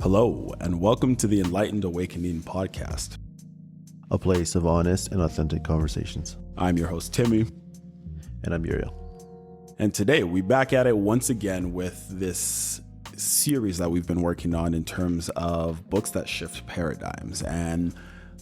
Hello, and welcome to the Enlightened Awakening Podcast, a place of honest and authentic conversations. I'm your host, Timmy. And I'm Uriel. And today we're back at it once again with this series that we've been working on in terms of books that shift paradigms. And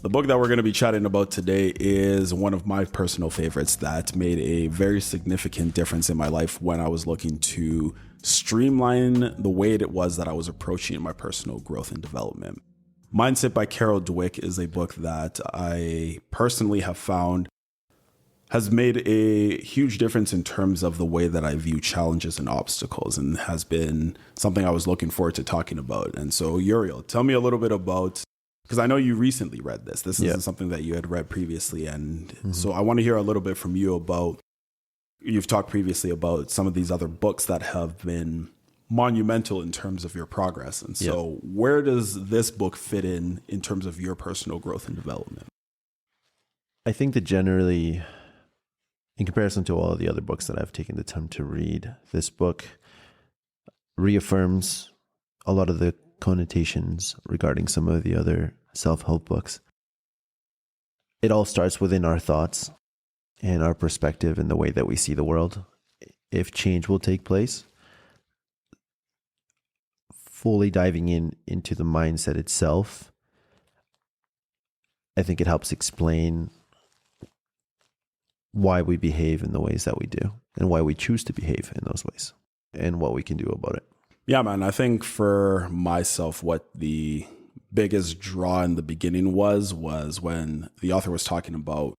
the book that we're going to be chatting about today is one of my personal favorites that made a very significant difference in my life when I was looking to streamline the way it was that I was approaching my personal growth and development. Mindset by Carol Dweck is a book that I personally have found has made a huge difference in terms of the way that I view challenges and obstacles, and has been something I was looking forward to talking about. And so, Uriel, tell me a little bit about, because I know you recently read this. This isn't something that you had read previously. And so I want to hear a little bit from you about, you've talked previously about some of these other books that have been monumental in terms of your progress. And so where does this book fit in terms of your personal growth and development? I think that generally, in comparison to all of the other books that I've taken the time to read, this book reaffirms a lot of the connotations regarding some of the other self-help books. It all starts within our thoughts and our perspective and the way that we see the world. If change will take place, fully diving into the mindset itself, I think it helps explain why we behave in the ways that we do and why we choose to behave in those ways and what we can do about it. Yeah, man. I think for myself, what the biggest draw in the beginning was when the author was talking about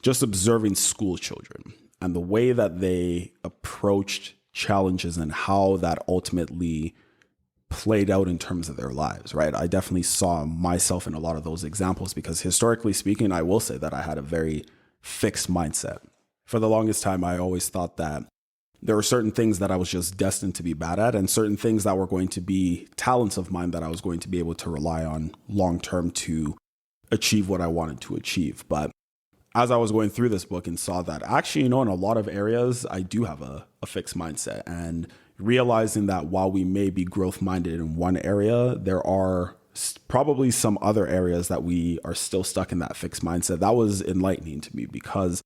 just observing school children and the way that they approached challenges and how that ultimately played out in terms of their lives, right? I definitely saw myself in a lot of those examples because historically speaking, I will say that I had a very fixed mindset. For the longest time, I always thought that there were certain things that I was just destined to be bad at and certain things that were going to be talents of mine that I was going to be able to rely on long term to achieve what I wanted to achieve. But as I was going through this book and saw that actually, in a lot of areas, I do have a fixed mindset, and realizing that while we may be growth minded in one area, there are probably some other areas that we are still stuck in that fixed mindset. That was enlightening to me because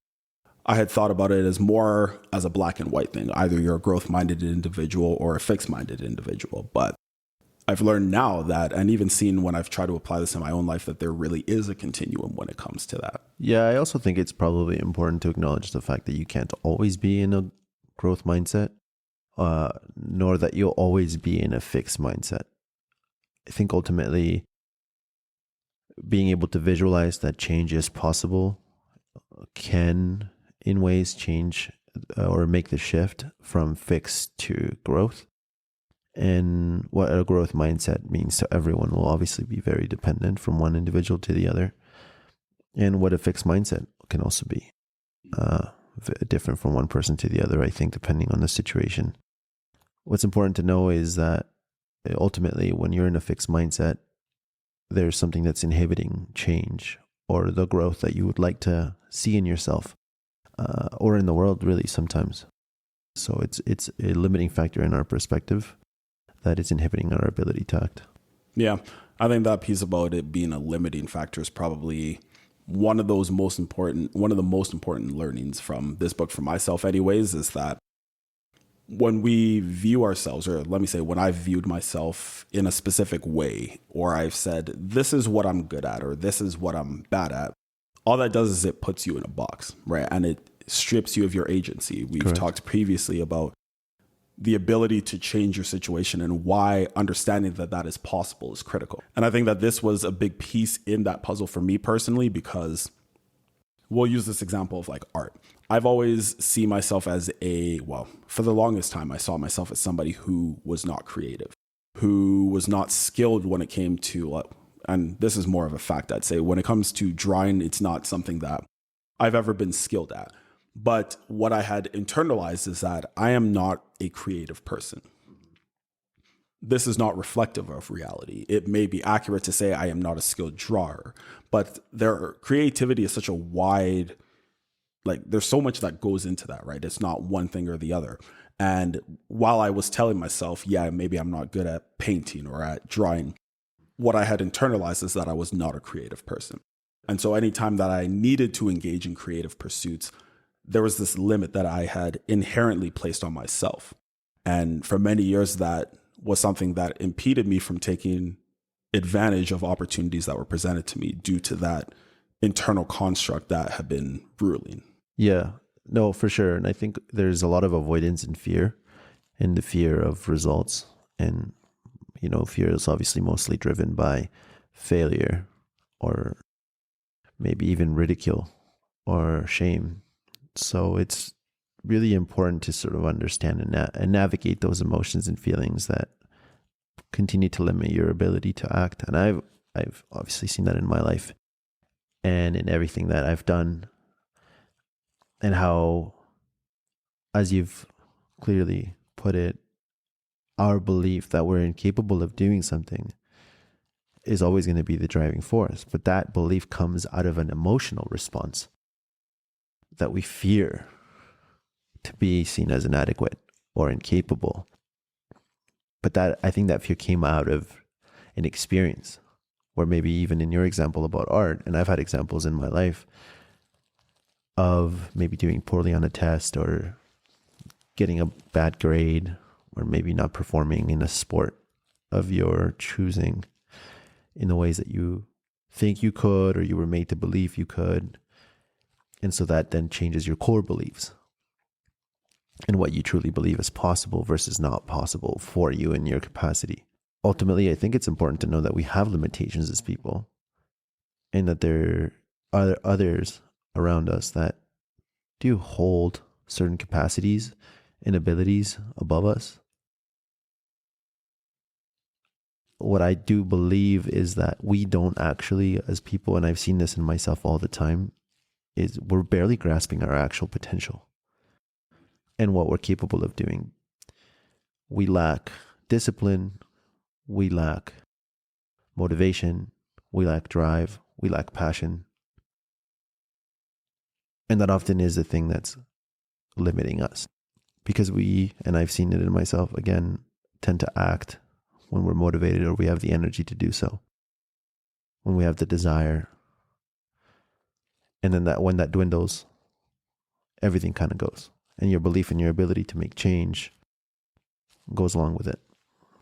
I had thought about it as more as a black and white thing. Either you're a growth minded individual or a fixed minded individual. But I've learned now that, and even seen when I've tried to apply this in my own life, that there really is a continuum when it comes to that. Yeah, I also think it's probably important to acknowledge the fact that you can't always be in a growth mindset, nor that you'll always be in a fixed mindset. I think ultimately being able to visualize that change is possible can, in ways, change or make the shift from fixed to growth. And what a growth mindset means to everyone will obviously be very dependent from one individual to the other. And what a fixed mindset can also be different from one person to the other, I think, depending on the situation. What's important to know is that ultimately, when you're in a fixed mindset, there's something that's inhibiting change or the growth that you would like to see in yourself or in the world, really, sometimes. So it's a limiting factor in our perspective that it's inhibiting our ability to act. Yeah, I think that piece about it being a limiting factor is probably one of the most important learnings from this book for myself anyways, is that when we view ourselves, or let me say, when I've viewed myself in a specific way, or I've said, this is what I'm good at, or this is what I'm bad at, all that does is it puts you in a box, right? And it strips you of your agency. We've talked previously about the ability to change your situation and why understanding that that is possible is critical. And I think that this was a big piece in that puzzle for me personally, because we'll use this example of like art. I've always seen myself as for the longest time, I saw myself as somebody who was not creative, who was not skilled when it came to, and this is more of a fact, I'd say, when it comes to drawing, it's not something that I've ever been skilled at. But what I had internalized is that I am not a creative person. This is not reflective of reality. It may be accurate to say I am not a skilled drawer, but creativity is such a wide, there's so much that goes into that, right? It's not one thing or the other. And while I was telling myself, yeah, maybe I'm not good at painting or at drawing, what I had internalized is that I was not a creative person. And so anytime that I needed to engage in creative pursuits, there was this limit that I had inherently placed on myself. And for many years, that was something that impeded me from taking advantage of opportunities that were presented to me due to that internal construct that had been ruling. Yeah, no, for sure. And I think there's a lot of avoidance and fear, and the fear of results. And, fear is obviously mostly driven by failure or maybe even ridicule or shame. So it's really important to sort of understand and navigate those emotions and feelings that continue to limit your ability to act. And I've obviously seen that in my life and in everything that I've done, and how, as you've clearly put it, our belief that we're incapable of doing something is always going to be the driving force. But that belief comes out of an emotional response that we fear to be seen as inadequate or incapable. But I think that fear came out of an experience, or maybe even in your example about art, and I've had examples in my life of maybe doing poorly on a test or getting a bad grade, or maybe not performing in a sport of your choosing in the ways that you think you could or you were made to believe you could. And so that then changes your core beliefs and what you truly believe is possible versus not possible for you in your capacity. Ultimately, I think it's important to know that we have limitations as people, and that there are others around us that do hold certain capacities and abilities above us. What I do believe is that we don't actually, as people, and I've seen this in myself all the time, is we're barely grasping our actual potential and what we're capable of doing. We lack discipline, we lack motivation, we lack drive, we lack passion. And that often is the thing that's limiting us, because we, and I've seen it in myself again, tend to act when we're motivated or we have the energy to do so, when we have the desire. And then when that dwindles, everything kind of goes. And your belief in your ability to make change goes along with it.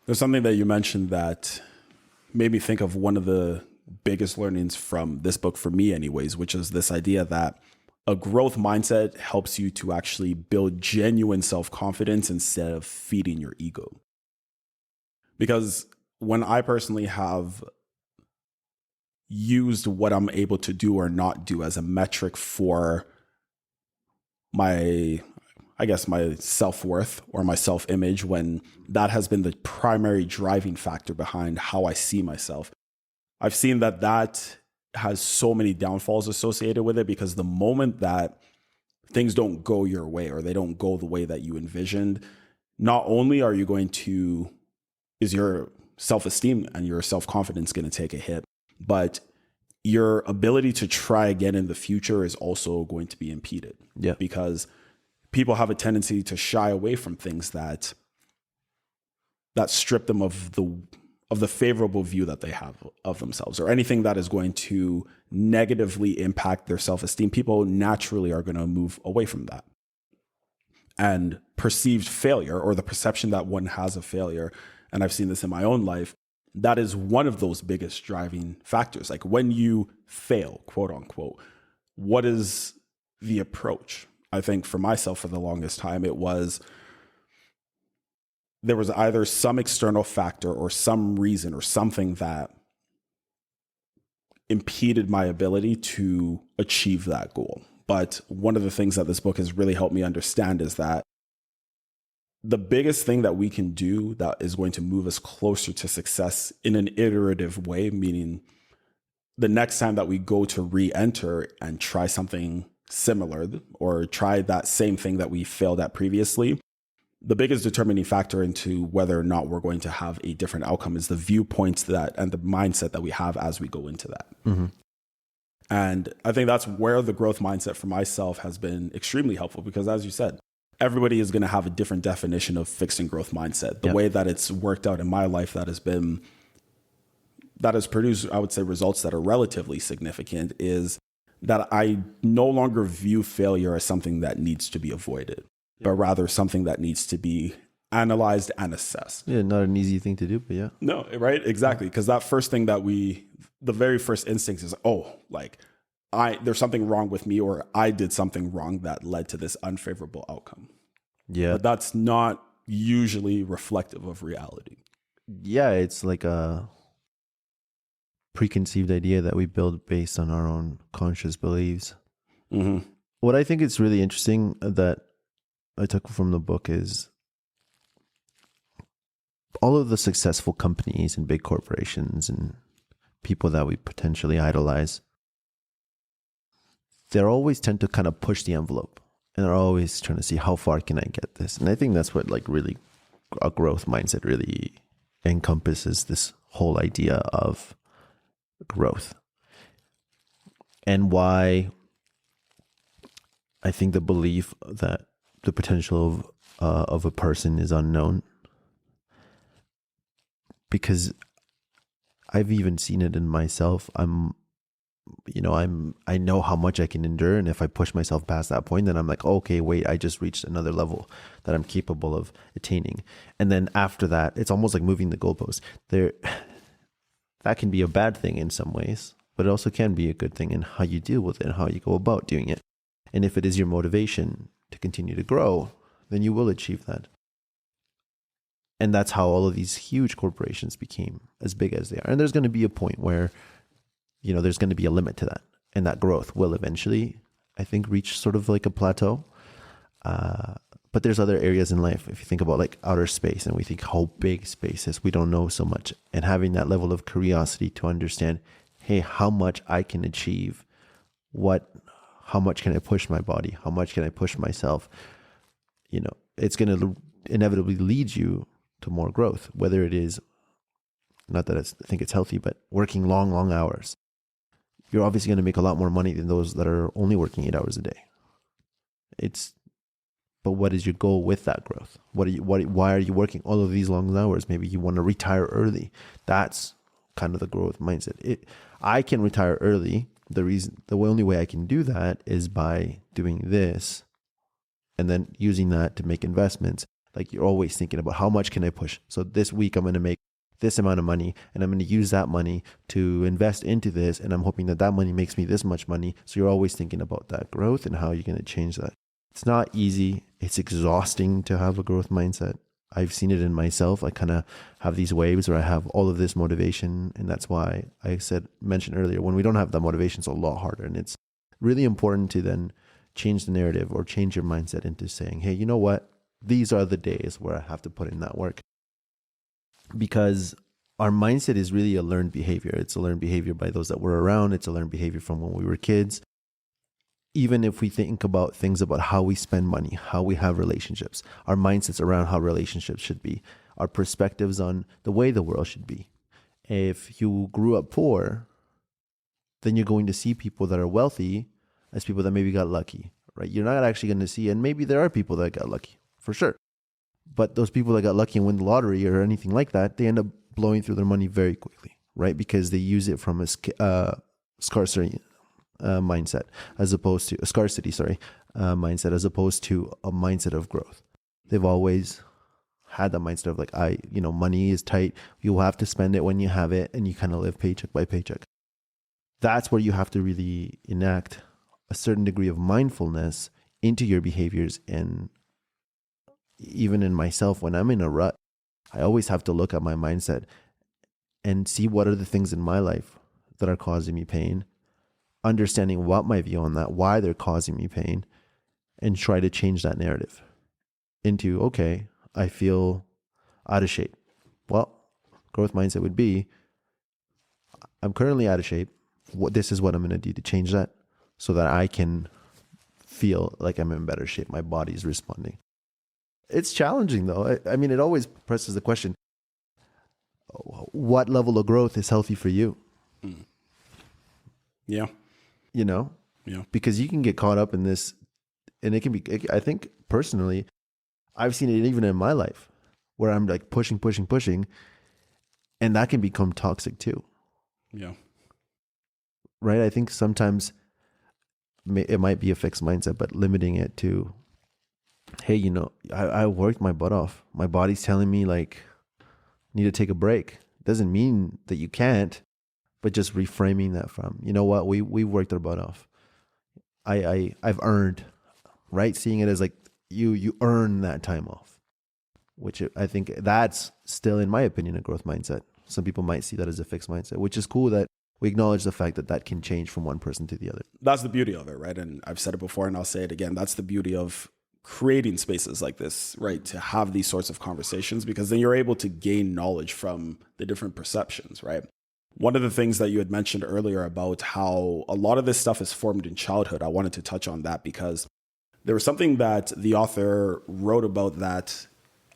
There's something that you mentioned that made me think of one of the biggest learnings from this book, for me anyways, which is this idea that a growth mindset helps you to actually build genuine self-confidence instead of feeding your ego. Because when I personally have used what I'm able to do or not do as a metric for my self-worth or my self-image, when that has been the primary driving factor behind how I see myself, I've seen that has so many downfalls associated with it, because the moment that things don't go your way or they don't go the way that you envisioned, not only is your self-esteem and your self-confidence going to take a hit, but your ability to try again in the future is also going to be impeded. Yeah. Because people have a tendency to shy away from things that strip them of the favorable view that they have of themselves, or anything that is going to negatively impact their self-esteem. People naturally are going to move away from that. And perceived failure, or the perception that one has of failure, and I've seen this in my own life, that is one of those biggest driving factors. Like when you fail, quote unquote, what is the approach? I think for myself, for the longest time, there was either some external factor or some reason or something that impeded my ability to achieve that goal. But one of the things that this book has really helped me understand is that the biggest thing that we can do that is going to move us closer to success in an iterative way, meaning the next time that we go to re-enter and try something similar or try that same thing that we failed at previously, the biggest determining factor into whether or not we're going to have a different outcome is the viewpoints and the mindset that we have as we go into that. Mm-hmm. And I think that's where the growth mindset for myself has been extremely helpful, because as you said, everybody is going to have a different definition of fixed and growth mindset. The way that it's worked out in my life that has been that has produced, I would say, results that are relatively significant is that I no longer view failure as something that needs to be avoided, but rather something that needs to be analyzed and assessed. Yeah, not an easy thing to do, but yeah. No, right? Exactly. Because that first thing that the very first instinct is, oh, like there's something wrong with me, or I did something wrong that led to this unfavorable outcome. Yeah. But that's not usually reflective of reality. Yeah, it's like a preconceived idea that we build based on our own conscious beliefs. Mm-hmm. What I think is really interesting that I took from the book is all of the successful companies and big corporations and people that we potentially idolize, they always tend to kind of push the envelope, and they're always trying to see how far can I get this. And I think that's what like really a growth mindset really encompasses, this whole idea of growth. And why I think the belief that the potential of a person is unknown, because I've even seen it in myself. I know how much I can endure, and if I push myself past that point, then I'm like, okay, wait, I just reached another level that I'm capable of attaining. And then after that, it's almost like moving the goalpost. That can be a bad thing in some ways, but it also can be a good thing in how you deal with it and how you go about doing it. And if it is your motivation to continue to grow, then you will achieve that. And that's how all of these huge corporations became as big as they are. And there's going to be a point where, there's going to be a limit to that. And that growth will eventually, I think, reach sort of like a plateau. But there's other areas in life. If you think about like outer space, and we think how big space is, we don't know so much. And having that level of curiosity to understand, hey, how much I can achieve, how much can I push my body? How much can I push myself? It's going to inevitably lead you to more growth, whether it is, not that I think it's healthy, but working long, long hours. You're obviously going to make a lot more money than those that are only working 8 hours a day. But what is your goal with that growth? Why are you working all of these long hours? Maybe you want to retire early. That's kind of the growth mindset. I can retire early. The only way I can do that is by doing this, and then using that to make investments. Like, you're always thinking about how much can I push? So this week I'm going to make this amount of money, and I'm going to use that money to invest into this, and I'm hoping that money makes me this much money. So you're always thinking about that growth and how you're going to change that. It's not easy. It's exhausting to have a growth mindset. I've seen it in myself. I kind of have these waves where I have all of this motivation, and that's why I mentioned earlier, when we don't have that motivation, it's a lot harder. And it's really important to then change the narrative or change your mindset into saying, hey, you know what? These are the days where I have to put in that work. Because our mindset is really a learned behavior. It's a learned behavior by those that were around. It's a learned behavior from when we were kids. Even if we think about things about how we spend money, how we have relationships, our mindsets around how relationships should be, our perspectives on the way the world should be. If you grew up poor, then you're going to see people that are wealthy as people that maybe got lucky, right? You're not actually going to see, and maybe there are people that got lucky, for sure. But those people that got lucky and win the lottery or anything like that, they end up blowing through their money very quickly, right? Because they use it from a scarcity mindset, as opposed to a mindset, as opposed to a mindset of growth. They've always had that mindset of like, money is tight. You'll have to spend it when you have it, and you kind of live paycheck by paycheck. That's where you have to really enact a certain degree of mindfulness into your behaviors. And even in myself, when I'm in a rut, I always have to look at my mindset and see what are the things in my life that are causing me pain, understanding what my view on that, why they're causing me pain, and try to change that narrative into, okay, I feel out of shape. Well, growth mindset would be, I'm currently out of shape. This is what I'm going to do to change that so that I can feel like I'm in better shape. My body's responding. It's challenging though. I mean, it always presses the question, what level of growth is healthy for you? Yeah. Yeah. Because you can get caught up in this, and it can be, I think personally, I've seen it even in my life where I'm like pushing, and that can become toxic too. Yeah. Right? I think sometimes it might be a fixed mindset, but limiting it to, hey, I worked my butt off. My body's telling me like, need to take a break. Doesn't mean that you can't, but just reframing that from, you know what, we worked our butt off. I've earned, right? Seeing it as like you earn that time off, which I think that's still, in my opinion, a growth mindset. Some people might see that as a fixed mindset, which is cool that we acknowledge the fact that that can change from one person to the other. That's the beauty of it, right? And I've said it before and I'll say it again. That's the beauty of creating spaces like this, right? To have these sorts of conversations, because then you're able to gain knowledge from the different perceptions, right? One of the things that you had mentioned earlier about how a lot of this stuff is formed in childhood, I wanted to touch on that because there was something that the author wrote about that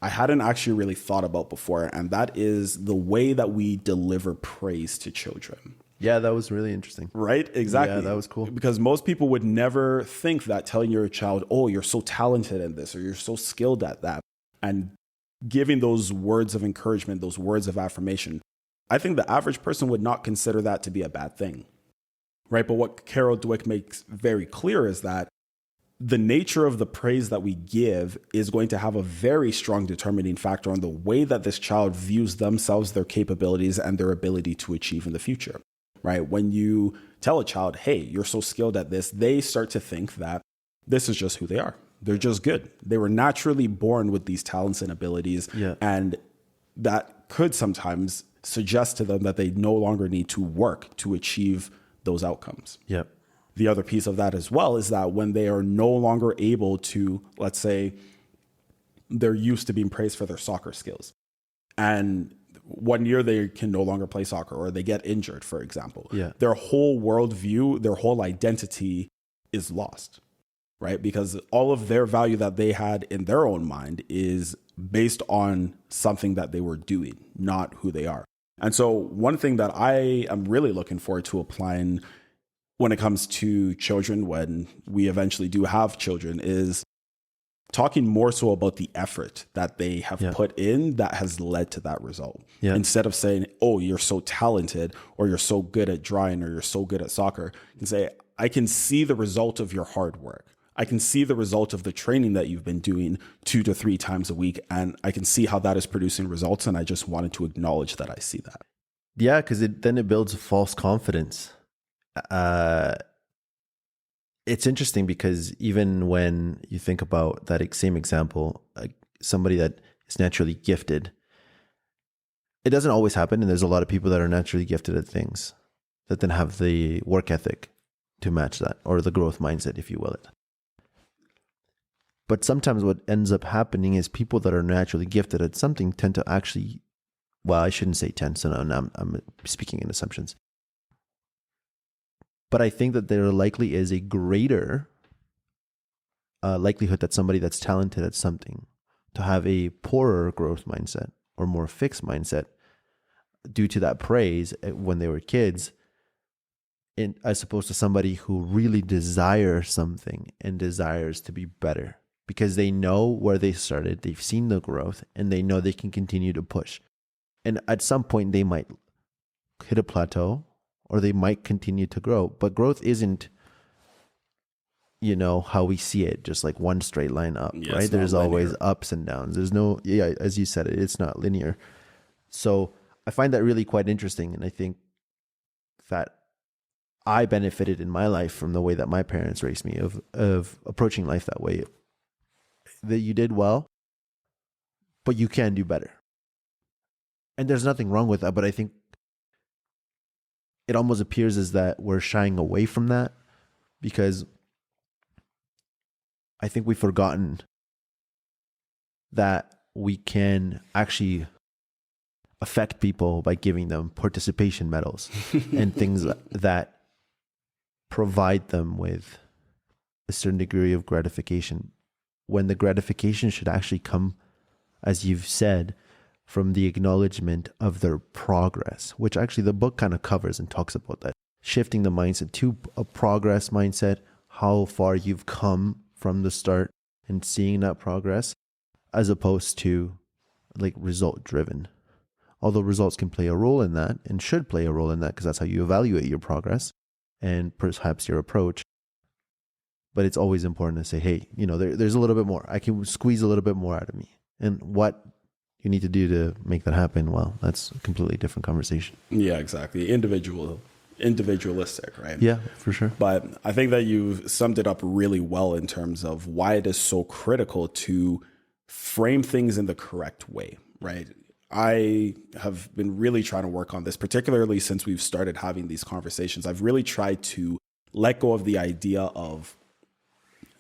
I hadn't actually really thought about before, and that is the way that we deliver praise to children. Yeah, that was really interesting. Right? Exactly. Yeah, that was cool. Because most people would never think that telling your child, oh, you're so talented in this, or you're so skilled at that, and giving those words of encouragement, those words of affirmation, I think the average person would not consider that to be a bad thing. Right? But what Carol Dweck makes very clear is that the nature of the praise that we give is going to have a very strong determining factor on the way that this child views themselves, their capabilities, and their ability to achieve in the future. Right? When you tell a child, hey, you're so skilled at this, they start to think that this is just who they are. They're just good. They were naturally born with these talents and abilities. Yeah. And that could sometimes suggest to them that they no longer need to work to achieve those outcomes. Yep. The other piece of that as well is that when they are no longer able to, let's say, they're used to being praised for their soccer skills, and 1 year they can no longer play soccer, or they get injured, for example. Yeah. Their whole worldview, their whole identity is lost, right? Because all of their value that they had in their own mind is based on something that they were doing, not who they are. And so one thing that I am really looking forward to applying when it comes to children, when we eventually do have children, is talking more so about the effort that they have put in that has led to that result. Yeah. Instead of saying, oh, you're so talented, or you're so good at drawing, or you're so good at soccer, you can say, I can see the result of your hard work. I can see the result of the training that you've been doing 2 to 3 times a week, and I can see how that is producing results. And I just wanted to acknowledge that I see that. Yeah, because then it builds false confidence. It's interesting because even when you think about that same example, somebody that is naturally gifted, it doesn't always happen. And there's a lot of people that are naturally gifted at things that then have the work ethic to match that, or the growth mindset, if you will. But sometimes what ends up happening is people that are naturally gifted at something tend to actually, well, I shouldn't say tend, so I'm speaking in assumptions. But I think that there likely is a greater likelihood that somebody that's talented at something to have a poorer growth mindset or more fixed mindset due to that praise when they were kids, as opposed to somebody who really desires something and desires to be better because they know where they started, they've seen the growth, and they know they can continue to push. And at some point they might hit a plateau, or they might continue to grow. But growth isn't, how we see it, just like one straight line up, right? There's always ups and downs. There's no, as you said, it's not linear. So I find that really quite interesting. And I think that I benefited in my life from the way that my parents raised me, of approaching life that way. That you did well, but you can do better. And there's nothing wrong with that, but I think it almost appears as that we're shying away from that because I think we've forgotten that we can actually affect people by giving them participation medals and things that provide them with a certain degree of gratification, when the gratification should actually come, as you've said, from the acknowledgement of their progress, which actually the book kind of covers and talks about that. Shifting the mindset to a progress mindset, how far you've come from the start and seeing that progress, as opposed to like result driven, Although results can play a role in that and should play a role in that because that's how you evaluate your progress and perhaps your approach. But it's always important to say, hey, there's a little bit more. I can squeeze a little bit more out of me. And what you need to do to make that happen, well, that's a completely different conversation. Yeah, exactly. Individualistic, right? Yeah, for sure. But I think that you've summed it up really well in terms of why it is so critical to frame things in the correct way, right? I have been really trying to work on this, particularly since we've started having these conversations. I've really tried to let go of the idea of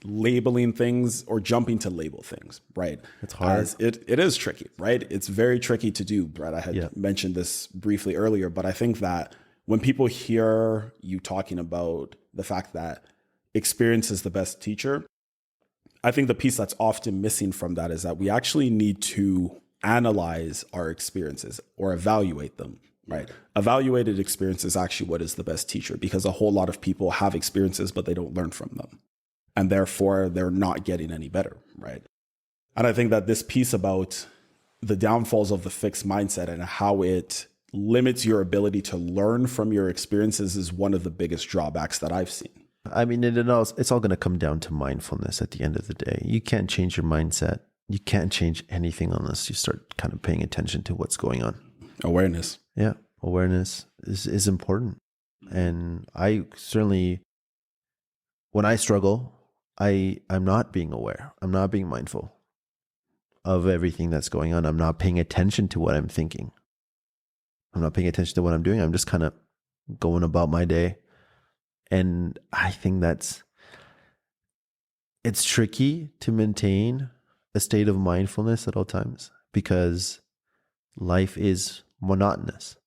labeling things or jumping to label things, right? It's hard. As it is tricky, right? It's very tricky to do, right? I had mentioned this briefly earlier, but I think that when people hear you talking about the fact that experience is the best teacher, I think the piece that's often missing from that is that we actually need to analyze our experiences or evaluate them, right? Evaluated experience is actually what is the best teacher, because a whole lot of people have experiences, but they don't learn from them. And therefore, they're not getting any better, right? And I think that this piece about the downfalls of the fixed mindset and how it limits your ability to learn from your experiences is one of the biggest drawbacks that I've seen. I mean, it's all going to come down to mindfulness at the end of the day. You can't change your mindset. You can't change anything unless you start kind of paying attention to what's going on. Awareness. Yeah, awareness is important. And I certainly, when I struggle, I'm not being aware. I'm not being mindful of everything that's going on. I'm not paying attention to what I'm thinking. I'm not paying attention to what I'm doing. I'm just kind of going about my day. And I think it's tricky to maintain a state of mindfulness at all times because life is monotonous.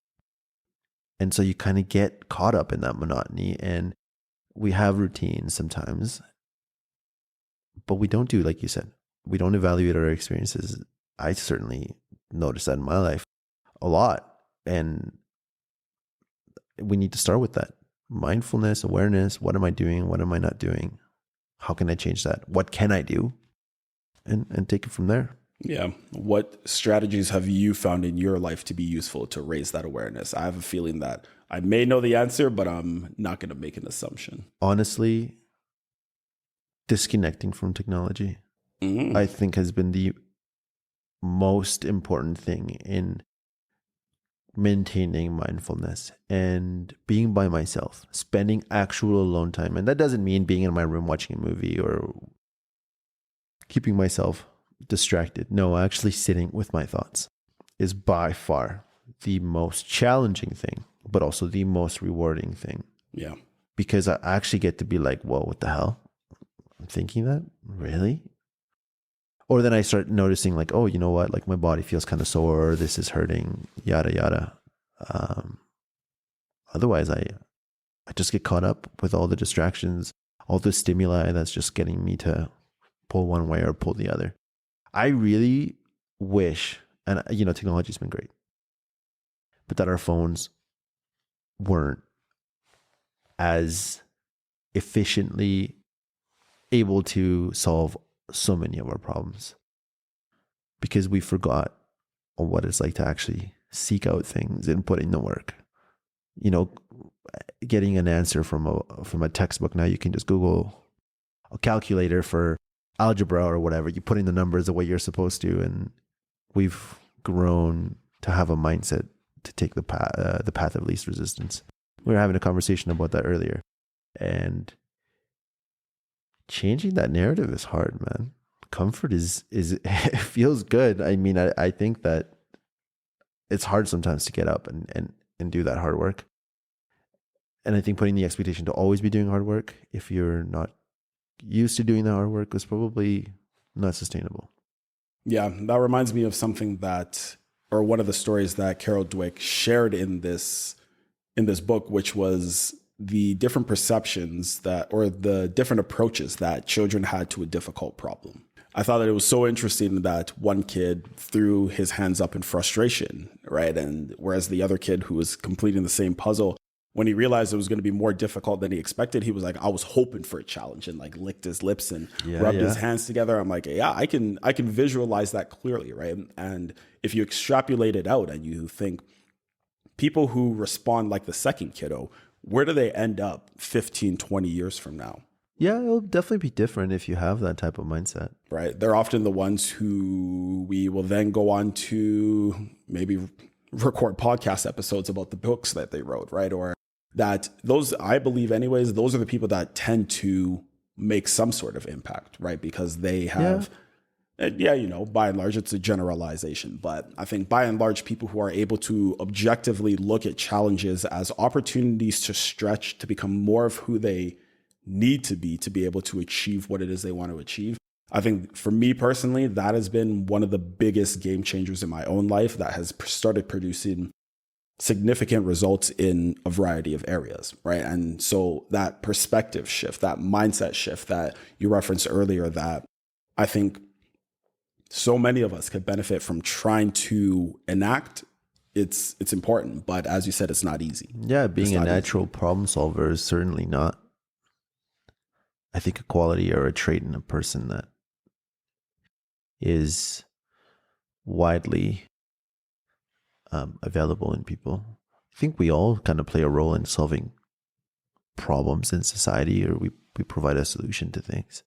And so you kind of get caught up in that monotony, and we have routines sometimes, but we don't do, like you said, we don't evaluate our experiences. I certainly noticed that in my life a lot. And we need to start with that. Mindfulness, awareness. What am I doing? What am I not doing? How can I change that? What can I do? And take it from there. Yeah. What strategies have you found in your life to be useful to raise that awareness? I have a feeling that I may know the answer, but I'm not going to make an assumption. Honestly, disconnecting from technology, I think has been the most important thing in maintaining mindfulness and being by myself, spending actual alone time. And that doesn't mean being in my room watching a movie or keeping myself distracted. No, actually sitting with my thoughts is by far the most challenging thing, but also the most rewarding thing. Yeah. Because I actually get to be like, whoa, what the hell? I'm thinking that? Really? Or then I start noticing like, oh, you know what? Like my body feels kind of sore. This is hurting, yada, yada. Otherwise, I just get caught up with all the distractions, all the stimuli that's just getting me to pull one way or pull the other. I really wish, and technology's been great, but that our phones weren't as efficiently able to solve so many of our problems, because we forgot what it's like to actually seek out things and put in the work. Getting an answer from a textbook, now you can just Google a calculator for algebra or whatever. You put in the numbers the way you're supposed to, and we've grown to have a mindset to take the path of least resistance. We were having a conversation about that earlier, and changing that narrative is hard, man. Comfort is it feels good. I mean, I think that it's hard sometimes to get up and do that hard work. And I think putting the expectation to always be doing hard work, if you're not used to doing that hard work, is probably not sustainable. Yeah, that reminds me of something or one of the stories that Carol Dweck shared in this book, which was the different perceptions or the different approaches that children had to a difficult problem. I thought that it was so interesting that one kid threw his hands up in frustration, right? And whereas the other kid who was completing the same puzzle when he realized it was going to be more difficult than he expected, he was like, I was hoping for a challenge, and like licked his lips and rubbed his hands together. I'm like, yeah, I can visualize that clearly, right? And if you extrapolate it out and you think people who respond like the second kiddo, where do they end up 15, 20 years from now? Yeah, it'll definitely be different if you have that type of mindset. Right. They're often the ones who we will then go on to maybe record podcast episodes about the books that they wrote, right? Or that those, I believe anyways, those are the people that tend to make some sort of impact, right? Because they have, by and large, it's a generalization. But I think by and large, people who are able to objectively look at challenges as opportunities to stretch, to become more of who they need to be able to achieve what it is they want to achieve. I think for me personally, that has been one of the biggest game changers in my own life that has started producing significant results in a variety of areas, right? And so that perspective shift, that mindset shift that you referenced earlier, that I think so many of us could benefit from trying to enact, it's important. But as you said, it's not easy. Yeah, being a natural problem solver is certainly not, I think, a quality or a trait in a person that is widely available in people. I think we all kind of play a role in solving problems in society, or we provide a solution to things.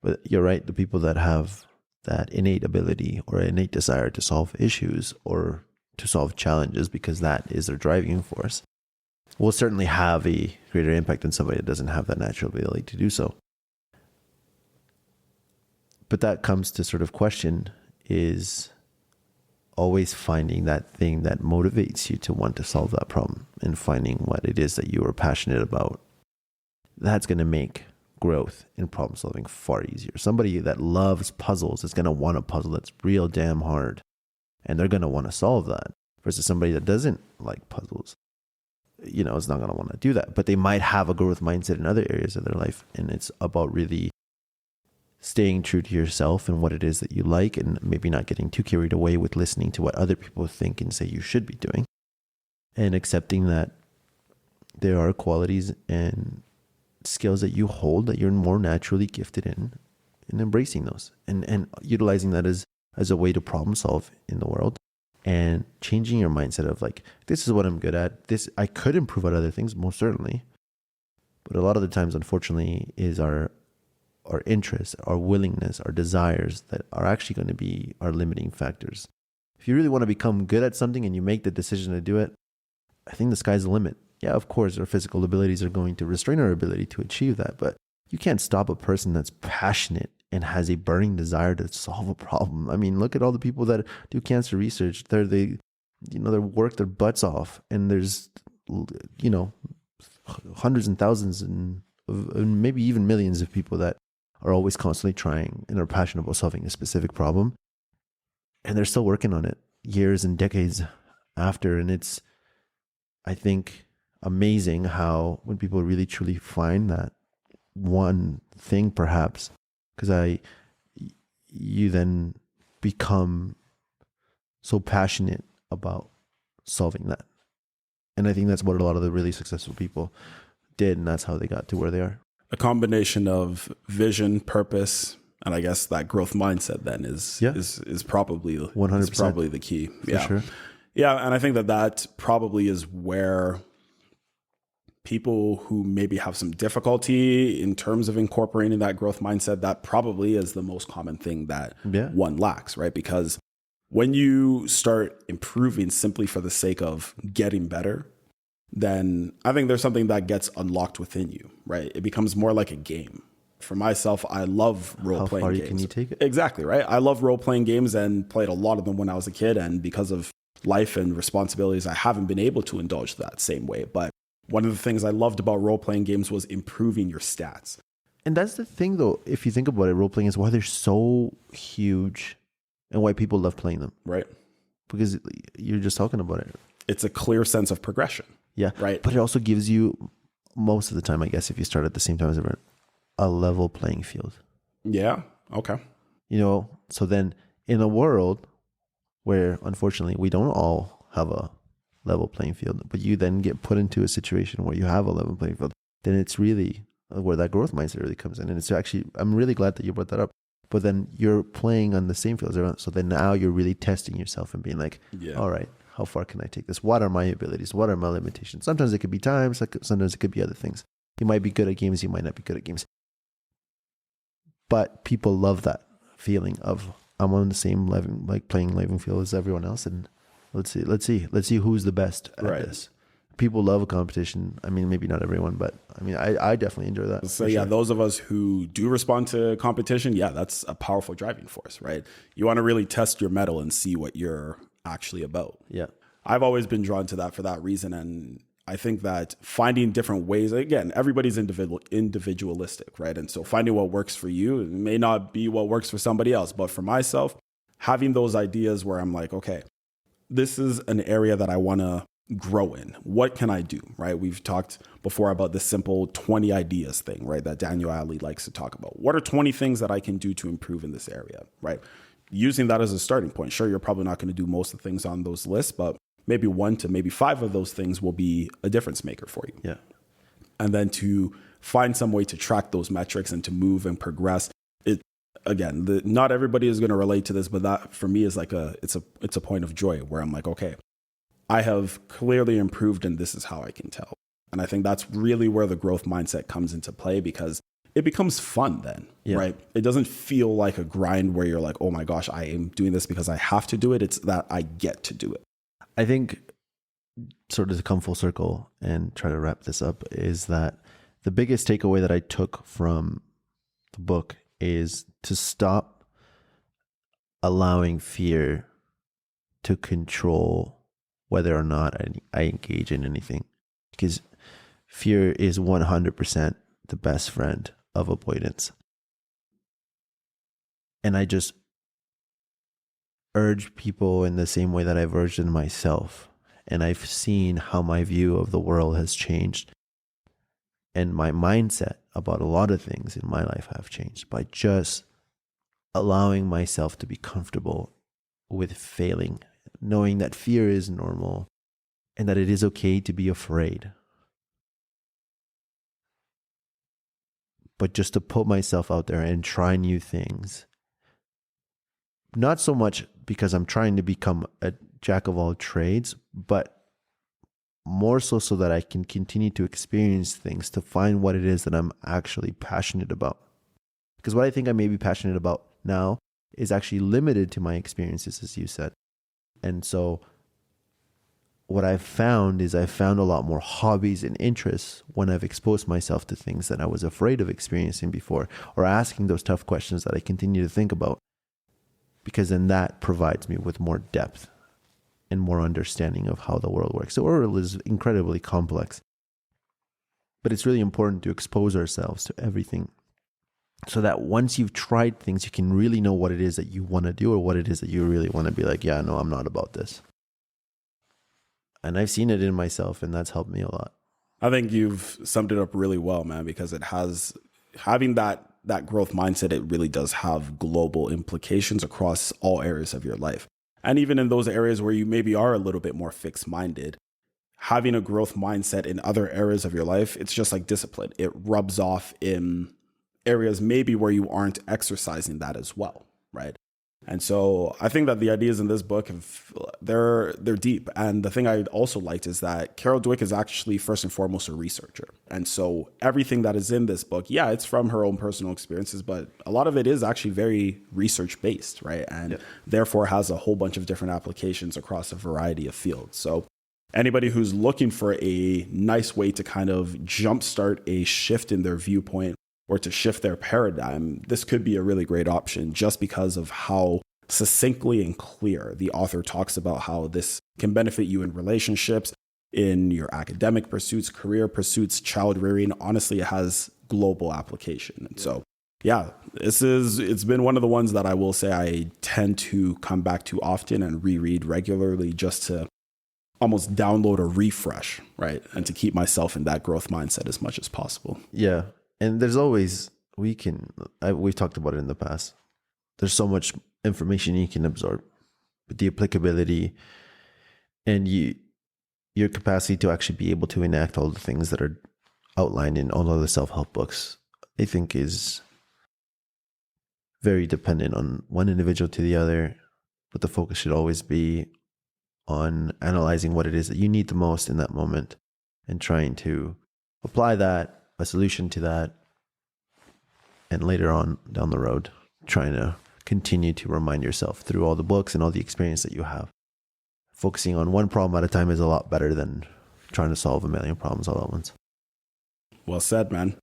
But you're right, the people that have that innate ability or innate desire to solve issues or to solve challenges because that is their driving force will certainly have a greater impact than somebody that doesn't have that natural ability to do so. But that comes to sort of question is always finding that thing that motivates you to want to solve that problem and finding what it is that you are passionate about. That's going to make growth in problem solving far easier. Somebody that loves puzzles is going to want a puzzle that's real damn hard, and they're going to want to solve that, versus somebody that doesn't like puzzles, is not going to want to do that. But they might have a growth mindset in other areas of their life, and it's about really staying true to yourself and what it is that you like, and maybe not getting too carried away with listening to what other people think and say you should be doing, and accepting that there are qualities and skills that you hold that you're more naturally gifted in, and embracing those and utilizing that as a way to problem solve in the world, and changing your mindset of like, this is what I'm good at. This, I could improve at other things, most certainly. But a lot of the times, unfortunately, is our interests, our willingness, our desires that are actually going to be our limiting factors. If you really want to become good at something and you make the decision to do it, I think the sky's the limit. Yeah, of course, our physical abilities are going to restrain our ability to achieve that, but you can't stop a person that's passionate and has a burning desire to solve a problem. I mean, look at all the people that do cancer research. They work their butts off, and there's, hundreds and thousands and maybe even millions of people that are always constantly trying and are passionate about solving a specific problem. And they're still working on it years and decades after. And it's, I think, amazing how when people really truly find that one thing, perhaps, because you then become so passionate about solving that. And I think that's what a lot of the really successful people did, and that's how they got to where they are. A combination of vision, purpose, and I guess that growth mindset then is probably 100% is probably the key. For sure. Yeah, and I think that probably is where people who maybe have some difficulty in terms of incorporating that growth mindset, that probably is the most common thing that one lacks, right? Because when you start improving simply for the sake of getting better, then I think there's something that gets unlocked within you, right? It becomes more like a game. For myself, I love role-playing games. How far can you take it? Exactly, right? I love role-playing games and played a lot of them when I was a kid. And because of life and responsibilities, I haven't been able to indulge that same way. But one of the things I loved about role-playing games was improving your stats. And that's the thing, though, if you think about it, role-playing is why they're so huge and why people love playing them. Right. Because you're just talking about it. It's a clear sense of progression. Yeah. Right. But it also gives you, most of the time, I guess, if you start at the same time as everyone, a level playing field. Yeah. Okay. So then in a world where, unfortunately, we don't all have a level playing field, but you then get put into a situation where you have a level playing field, then it's really where that growth mindset really comes in. And it's actually, I'm really glad that you brought that up. But then you're playing on the same field as everyone. So then now you're really testing yourself and being like, all right, how far can I take this? What are my abilities? What are my limitations? Sometimes it could be time. Sometimes it could be other things. You might be good at games. You might not be good at games. But people love that feeling of I'm on the same level, like playing level field as everyone else. And let's see who's the best at this. People love a competition. I mean, maybe not everyone, but I mean, I definitely enjoy that. So yeah, those of us who do respond to competition, yeah, that's a powerful driving force, right? You want to really test your mettle and see what you're actually about. Yeah. I've always been drawn to that for that reason. And I think that finding different ways, again, everybody's individualistic, right? And so finding what works for you may not be what works for somebody else. But for myself, having those ideas where I'm like, okay, this is an area that I want to grow in. What can I do, right? We've talked before about the simple 20 ideas thing, right? That Daniel Alley likes to talk about. What are 20 things that I can do to improve in this area, right? Using that as a starting point. Sure, you're probably not going to do most of the things on those lists, but maybe 1 to maybe 5 of those things will be a difference maker for you. Yeah. And then to find some way to track those metrics and to move and progress. Again, not everybody is going to relate to this, but that for me is like it's a point of joy where I'm like, okay, I have clearly improved and this is how I can tell. And I think that's really where the growth mindset comes into play because it becomes fun then, right? It doesn't feel like a grind where you're like, oh my gosh, I am doing this because I have to do it. It's that I get to do it. I think sort of to come full circle and try to wrap this up is that the biggest takeaway that I took from the book is to stop allowing fear to control whether or not I engage in anything, because fear is 100% the best friend of avoidance. And I just urge people in the same way that I've urged in myself. And I've seen how my view of the world has changed. And my mindset about a lot of things in my life have changed by just allowing myself to be comfortable with failing, knowing that fear is normal and that it is okay to be afraid. But just to put myself out there and try new things. Not so much because I'm trying to become a jack of all trades, but more so that I can continue to experience things to find what it is that I'm actually passionate about. Because what I think I may be passionate about now is actually limited to my experiences, as you said. And so what I've found is I've found a lot more hobbies and interests when I've exposed myself to things that I was afraid of experiencing before, or asking those tough questions that I continue to think about, because then that provides me with more depth and more understanding of how the world works. The world is incredibly complex, but it's really important to expose ourselves to everything so that once you've tried things, you can really know what it is that you want to do or what it is that you really want to be like, yeah, no, I'm not about this. And I've seen it in myself, and that's helped me a lot. I think you've summed it up really well, man, because it has, having that growth mindset, it really does have global implications across all areas of your life. And even in those areas where you maybe are a little bit more fixed-minded, having a growth mindset in other areas of your life, it's just like discipline. It rubs off in areas maybe where you aren't exercising that as well, right? And so I think that the ideas in this book, they're deep. And the thing I also liked is that Carol Dweck is actually first and foremost a researcher. And so everything that is in this book, yeah, it's from her own personal experiences, but a lot of it is actually very research based, right? And therefore has a whole bunch of different applications across a variety of fields. So anybody who's looking for a nice way to kind of jumpstart a shift in their viewpoint or to shift their paradigm, this could be a really great option just because of how succinctly and clear the author talks about how this can benefit you in relationships, in your academic pursuits, career pursuits, child rearing. Honestly, it has global application. And so, yeah, it's been one of the ones that I will say I tend to come back to often and reread regularly just to almost download a refresh, right? And to keep myself in that growth mindset as much as possible. Yeah. And there's always, we've talked about it in the past. There's so much information you can absorb, but the applicability, and your capacity to actually be able to enact all the things that are outlined in all of the self-help books, I think, is very dependent on one individual to the other. But the focus should always be on analyzing what it is that you need the most in that moment and trying to apply that, a solution to that, and later on down the road, trying to continue to remind yourself through all the books and all the experience that you have. Focusing on one problem at a time is a lot better than trying to solve a million problems all at once. Well said, man.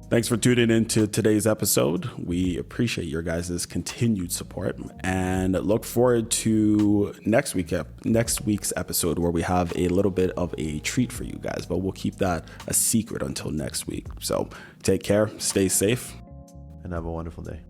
Thanks for tuning into today's episode. We appreciate your guys' continued support and look forward to next week's episode, where we have a little bit of a treat for you guys, but we'll keep that a secret until next week. So take care, stay safe, and have a wonderful day.